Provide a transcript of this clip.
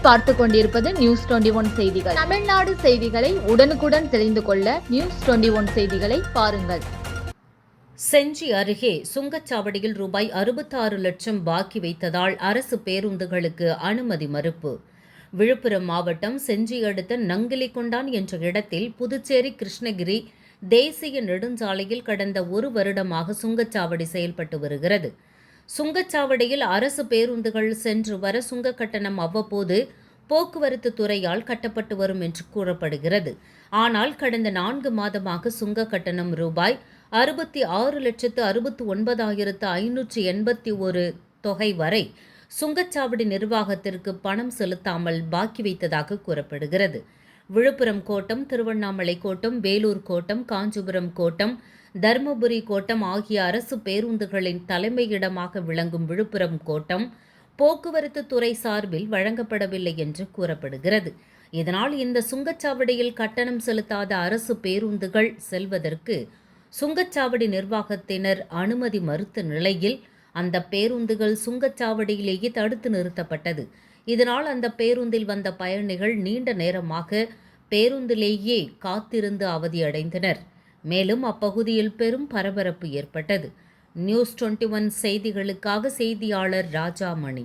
நீங்கள் பார்த்து கொண்டிருப்பது நியூஸ் 21 செய்திகள். தமிழ்நாடு செய்திகளை உடனுக்குடன் தெரிந்து கொள்ள நியூஸ் 21 செய்திகளை பாருங்கள். செஞ்சி அருகே சுங்கச்சாவடியில் ரூபாய் 66 லட்சம் பாக்கி வைத்ததால் அரசு பேருந்துகளுக்கு அனுமதி மறுப்பு. விழுப்புரம் மாவட்டம் செஞ்சி அடுத்த நங்கிலிகொண்டான் என்ற இடத்தில் புதுச்சேரி கிருஷ்ணகிரி தேசிய நெடுஞ்சாலையில் கடந்த ஒரு வருடமாக சுங்கச்சாவடி செயல்பட்டு வருகிறது. சுங்கச்சாவடியில் அரசு பேருந்துகள் சென்று வர சுங்க கட்டணம் அவ்வப்போது போக்குவரத்து துறையால் கட்டப்பட்டு வரும் என்று கூறப்படுகிறது. ஆனால் கடந்த 4 மாதமாக சுங்க கட்டணம் ரூபாய் 66,69,581 தொகை வரை சுங்கச்சாவடி நிர்வாகத்திற்கு பணம் செலுத்தாமல் பாக்கி வைத்ததாக கூறப்படுகிறது. விழுப்புரம் கோட்டம், திருவண்ணாமலை கோட்டம், வேலூர் கோட்டம், காஞ்சிபுரம் கோட்டம், தருமபுரி கோட்டம் ஆகிய அரசு பேருந்துகளின் தலைமையிடமாக விளங்கும் விழுப்புரம் கோட்டம் போக்குவரத்து துறை சார்பில் வழங்கப்படவில்லை என்று கூறப்படுகிறது. இதனால் இந்த சுங்கச்சாவடியில் கட்டணம் செலுத்தாத அரசு பேருந்துகள் செல்வதற்கு சுங்கச்சாவடி நிர்வாகத்தினர் அனுமதி மறுத்த நிலையில் அந்த பேருந்துகள் சுங்கச்சாவடியிலேயே தடுத்து நிறுத்தப்பட்டது. இதனால் அந்த பேருந்தில் வந்த பயணிகள் நீண்ட நேரமாக பேருந்திலேயே காத்திருந்து அவதியடைந்தனர். மேலும் அப்பகுதியில் பெரும் பரபரப்பு ஏற்பட்டது. நியூஸ் 21 செய்திகளுக்காக செய்தியாளர் ராஜாமணி.